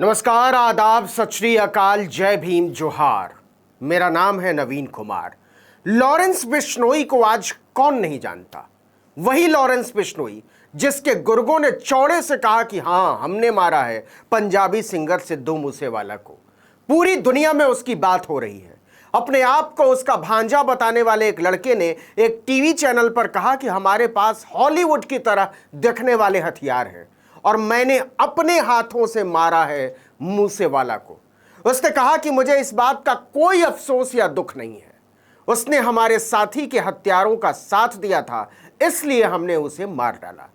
नमस्कार, आदाब, सत श्री अकाल, जय भीम, जोहार। मेरा नाम है नवीन कुमार। लॉरेंस बिश्नोई को आज कौन नहीं जानता। वही लॉरेंस बिश्नोई जिसके गुर्गों ने चौड़े से कहा कि हां, हमने मारा है पंजाबी सिंगर सिद्धू मूसेवाला को। पूरी दुनिया में उसकी बात हो रही है। अपने आप को उसका भांजा बताने वाले एक लड़के ने एक टीवी चैनल पर कहा कि हमारे पास हॉलीवुड की तरह दिखने वाले हथियार हैं और मैंने अपने हाथों से मारा है मूसेवाला को। उसने कहा कि मुझे इस बात का कोई अफसोस या दुख नहीं है। उसने हमारे साथी के हत्यारों का साथ दिया था, इसलिए हमने उसे मार डाला।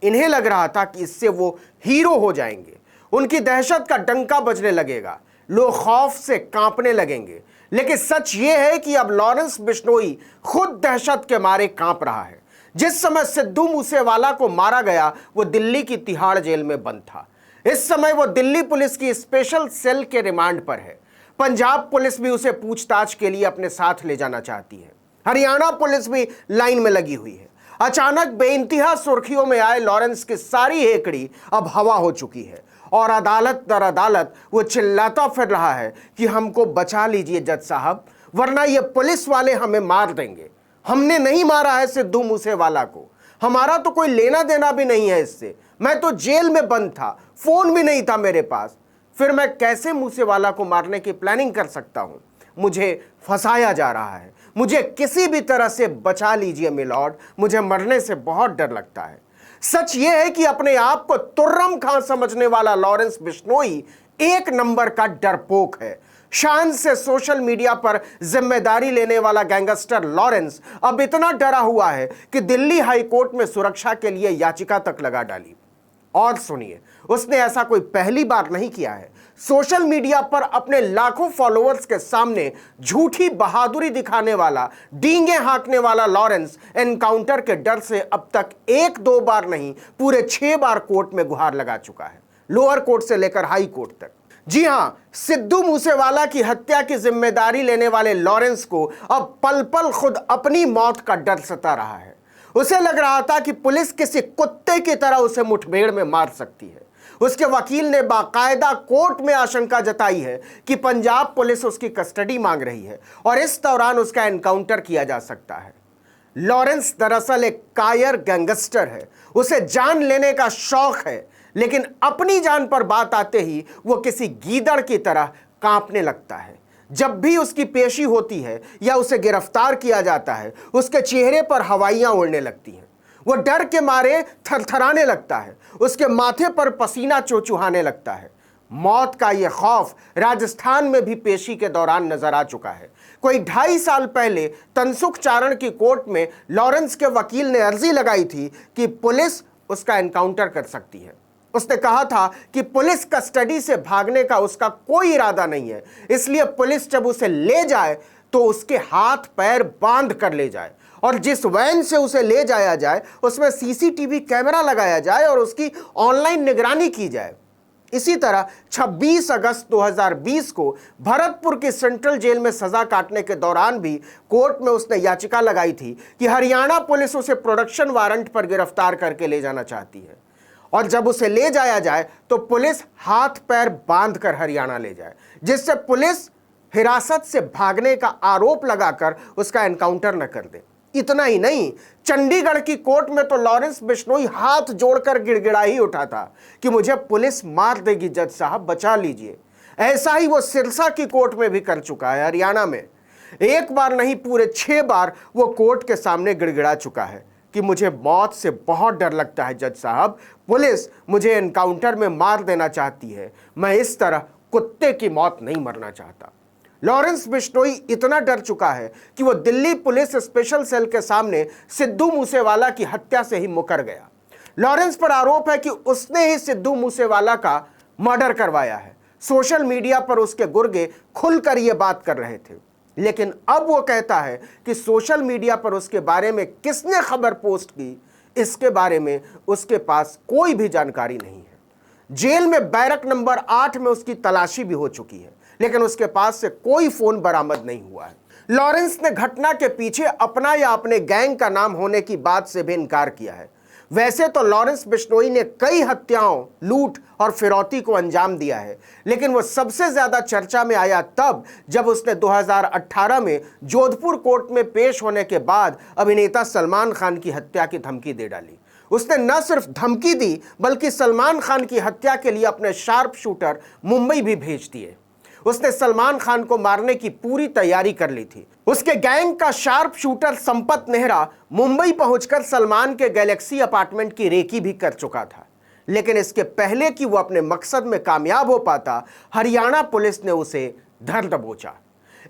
इन्हें लग रहा था कि इससे वो हीरो हो जाएंगे, उनकी दहशत का डंका बजने लगेगा, लोग खौफ से कांपने लगेंगे। लेकिन सच ये है कि अब लॉरेंस बिश्नोई खुद दहशत के मारे कांप रहा है। जिस समय सिद्धू मूसेवाला को मारा गया वो दिल्ली की तिहाड़ जेल में बंद था। इस समय वो दिल्ली पुलिस की स्पेशल सेल के रिमांड पर है। पंजाब पुलिस भी उसे पूछताछ के लिए अपने साथ ले जाना चाहती है। हरियाणा पुलिस भी लाइन में लगी हुई है। अचानक बेइंतहा सुर्खियों में आए लॉरेंस की सारी हेकड़ी अब हवा हो चुकी है और अदालत दर अदालत वो चिल्लाता फिर रहा है कि हमको बचा लीजिए जज साहब, वरना ये पुलिस वाले हमें मार देंगे। हमने नहीं मारा है सिद्धू मूसेवाला को, हमारा तो कोई लेना देना भी नहीं है इससे। मैं तो जेल में बंद था, फोन भी नहीं था मेरे पास, फिर मैं कैसे मूसेवाला को मारने की प्लानिंग कर सकता हूं। मुझे फंसाया जा रहा है, मुझे किसी भी तरह से बचा लीजिए मिलॉर्ड, मुझे मरने से बहुत डर लगता है। सच यह है कि अपने आप को तुर्रम खां समझने वाला लॉरेंस बिश्नोई एक नंबर का डरपोक है। शान से सोशल मीडिया पर जिम्मेदारी लेने वाला गैंगस्टर लॉरेंस अब इतना डरा हुआ है कि दिल्ली हाई कोर्ट में सुरक्षा के लिए याचिका तक लगा डाली। और सुनिए, उसने ऐसा कोई पहली बार नहीं किया है। सोशल मीडिया पर अपने लाखों फॉलोअर्स के सामने झूठी बहादुरी दिखाने वाला, डींगे हाँकने वाला लॉरेंस एनकाउंटर के डर से अब तक एक दो बार नहीं, पूरे 6 बार कोर्ट में गुहार लगा चुका है, लोअर कोर्ट से लेकर हाई कोर्ट तक। जी हां, सिद्धू मूसेवाला की हत्या की जिम्मेदारी लेने वाले लॉरेंस को अब पल पल खुद अपनी मौत का डर सता रहा है। उसे लग रहा था कि पुलिस किसी कुत्ते की तरह उसे मुठभेड़ में मार सकती है। उसके वकील ने बाकायदा कोर्ट में आशंका जताई है कि पंजाब पुलिस उसकी कस्टडी मांग रही है और इस दौरान उसका एनकाउंटर किया जा सकता है। लॉरेंस दरअसल एक कायर गैंगस्टर है, उसे जान लेने का शौक है, लेकिन अपनी जान पर बात आते ही वो किसी गीदड़ की तरह कांपने लगता है। जब भी उसकी पेशी होती है या उसे गिरफ्तार किया जाता है, उसके चेहरे पर हवाइयां उड़ने लगती हैं। वो डर के मारे थरथराने लगता है, उसके माथे पर पसीना चौचुहाने लगता है। मौत का यह खौफ राजस्थान में भी पेशी के दौरान नजर आ चुका है। कोई 2.5 साल पहले तनसुख चारण की कोर्ट में लॉरेंस के वकील ने अर्जी लगाई थी कि पुलिस उसका एनकाउंटर कर सकती है। उसने कहा था कि पुलिस कस्टडी से भागने का उसका कोई इरादा नहीं है, इसलिए पुलिस जब उसे ले जाए तो उसके हाथ पैर बांध कर ले जाए और जिस वैन से उसे ले जाया जाए उसमें सीसीटीवी कैमरा लगाया जाए और उसकी ऑनलाइन निगरानी की जाए। इसी तरह 26 अगस्त 2020 को भरतपुर की सेंट्रल जेल में सजा काटने के दौरान भी कोर्ट में उसने याचिका लगाई थी कि हरियाणा पुलिस उसे प्रोडक्शन वारंट पर गिरफ्तार करके ले जाना चाहती है और जब उसे ले जाया जाए तो पुलिस हाथ पैर बांध कर हरियाणा ले जाए, जिससे पुलिस हिरासत से भागने का आरोप लगाकर उसका एनकाउंटर न कर दे। इतना ही नहीं, चंडीगढ़ की कोर्ट में तो लॉरेंस बिश्नोई हाथ जोड़कर गिड़गिड़ा ही उठा था कि मुझे पुलिस मार देगी जज साहब, बचा लीजिए। ऐसा ही वो सिरसा की कोर्ट में भी कर चुका है। हरियाणा में एक बार नहीं, पूरे 6 बार वो कोर्ट के सामने गिड़गिड़ा चुका है कि मुझे मौत से बहुत डर लगता है जज साहब, पुलिस मुझे एनकाउंटर में मार देना चाहती है, मैं इस तरह कुत्ते की मौत नहीं मरना चाहता। लॉरेंस बिश्नोई इतना डर चुका है कि वो दिल्ली पुलिस स्पेशल सेल के सामने सिद्धू मूसेवाला की हत्या से ही मुकर गया। लॉरेंस पर आरोप है कि उसने ही सिद्धू मूसेवाला का मर्डर करवाया है। सोशल मीडिया पर उसके गुर्गे खुलकर ये बात कर रहे थे, लेकिन अब वो कहता है कि सोशल मीडिया पर उसके बारे में किसने खबर पोस्ट की, इसके बारे में उसके पास कोई भी जानकारी नहीं है। जेल में बैरक नंबर 8 में उसकी तलाशी भी हो चुकी है, लेकिन उसके पास से कोई फोन बरामद नहीं हुआ है। लॉरेंस ने घटना के पीछे अपना या अपने गैंग का नाम होने की बात से भी इनकार किया है। वैसे तो लॉरेंस बिश्नोई ने कई हत्याओं, लूट और फिरौती को अंजाम दिया है, लेकिन वो सबसे ज्यादा चर्चा में आया तब जब उसने 2018 में जोधपुर कोर्ट में पेश होने के बाद अभिनेता सलमान खान की हत्या की धमकी दे डाली। उसने न सिर्फ धमकी दी बल्कि सलमान खान की हत्या के लिए अपने शार्प शूटर मुंबई भी भेज दिए। उसने सलमान खान को मारने की पूरी तैयारी कर ली थी। उसके गैंग का शार्प शूटर संपत नेहरा मुंबई पहुंचकर सलमान के गैलेक्सी अपार्टमेंट की रेकी भी कर चुका था, लेकिन इसके पहले कि वो अपने मकसद में कामयाब हो पाता, हरियाणा पुलिस ने उसे धर दबोचा।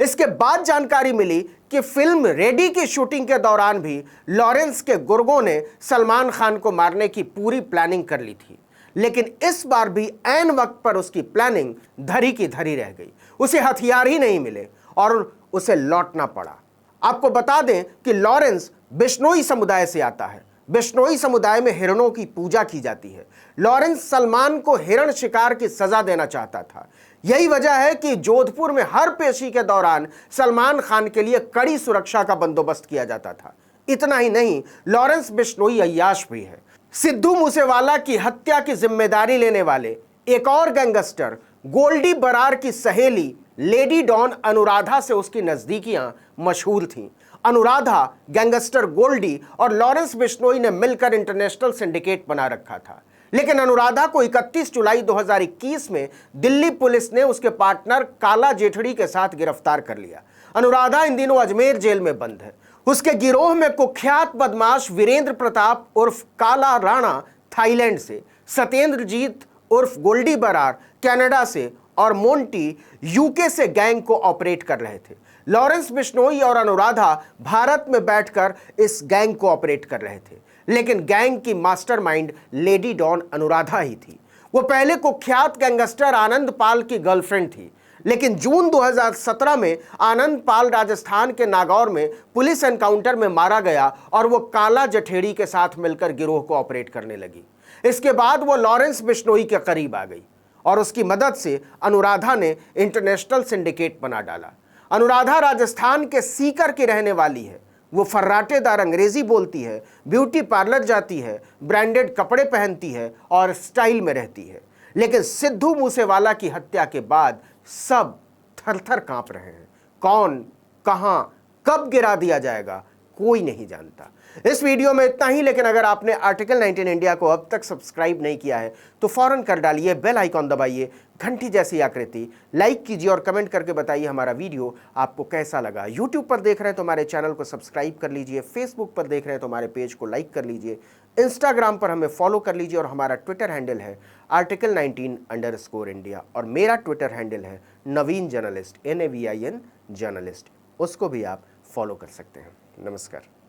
इसके बाद जानकारी मिली कि फिल्म रेडी की शूटिंग के दौरान भी लॉरेंस के गुर्गों ने सलमान खान को मारने की पूरी प्लानिंग कर ली थी, लेकिन इस बार भी ऐन वक्त पर उसकी प्लानिंग धरी की धरी रह गई। उसे हथियार ही नहीं मिले और उसे लौटना पड़ा। आपको बता दें कि लॉरेंस बिश्नोई समुदाय से आता है। बिश्नोई समुदाय में हिरणों की पूजा की जाती है। लॉरेंस सलमान को हिरण शिकार की सजा देना चाहता था। यही वजह है कि जोधपुर में हर पेशी के दौरान सलमान खान के लिए कड़ी सुरक्षा का बंदोबस्त किया जाता था। इतना ही नहीं, लॉरेंस बिश्नोई अय्याश भी है। सिद्धू मूसेवाला की हत्या की जिम्मेदारी लेने वाले एक और गैंगस्टर गोल्डी बरार की सहेली लेडी डॉन अनुराधा से उसकी नजदीकियां मशहूर थीं। अनुराधा, गैंगस्टर गोल्डी और लॉरेंस बिश्नोई ने मिलकर इंटरनेशनल सिंडिकेट बना रखा था, लेकिन अनुराधा को 31 जुलाई 2021 में दिल्ली पुलिस ने उसके पार्टनर काला जेठड़ी के साथ गिरफ्तार कर लिया। अनुराधा इन दिनों अजमेर जेल में बंद है। उसके गिरोह में कुख्यात बदमाश वीरेंद्र प्रताप उर्फ काला राणा थाईलैंड से, सत्येंद्रजीत उर्फ गोल्डी बरार कनाडा से और मोंटी यूके से गैंग को ऑपरेट कर रहे थे। लॉरेंस बिश्नोई और अनुराधा भारत में बैठकर इस गैंग को ऑपरेट कर रहे थे, लेकिन गैंग की मास्टरमाइंड लेडी डॉन अनुराधा ही थी। वो पहले कुख्यात गैंगस्टर आनंद पाल की गर्लफ्रेंड थी, लेकिन जून 2017 में आनंद पाल राजस्थान के नागौर में पुलिस एनकाउंटर में मारा गया और वो काला जठेड़ी के साथ मिलकर गिरोह को ऑपरेट करने लगी। इसके बाद वो लॉरेंस बिश्नोई के करीब आ गई और उसकी मदद से अनुराधा ने इंटरनेशनल सिंडिकेट बना डाला। अनुराधा राजस्थान के सीकर की रहने वाली है। वो फर्राटेदार अंग्रेजी बोलती है, ब्यूटी पार्लर जाती है, ब्रांडेड कपड़े पहनती है और स्टाइल में रहती है। लेकिन सिद्धू मूसेवाला की हत्या के बाद सब थर-थर कांप रहे हैं। कौन, कहां, कब गिरा दिया जाएगा, कोई नहीं जानता। इस वीडियो में इतना ही, लेकिन अगर आपने आर्टिकल 19 इंडिया को अब तक सब्सक्राइब नहीं किया है तो फौरन कर डालिए, बेल आइकॉन दबाइए, घंटी जैसी आकृति, लाइक कीजिए और कमेंट करके बताइए हमारा वीडियो आपको कैसा लगा। यूट्यूब पर देख रहे हैं तो हमारे चैनल को सब्सक्राइब कर लीजिए, फेसबुक पर देख रहे हैं तो हमारे पेज को लाइक कर लीजिए, इंस्टाग्राम पर हमें फॉलो कर लीजिए और हमारा ट्विटर हैंडल है article19_India और मेरा ट्विटर हैंडल है नवीन जर्नलिस्ट, NAVIN जर्नलिस्ट। उसको भी आप फॉलो कर सकते हैं। नमस्कार।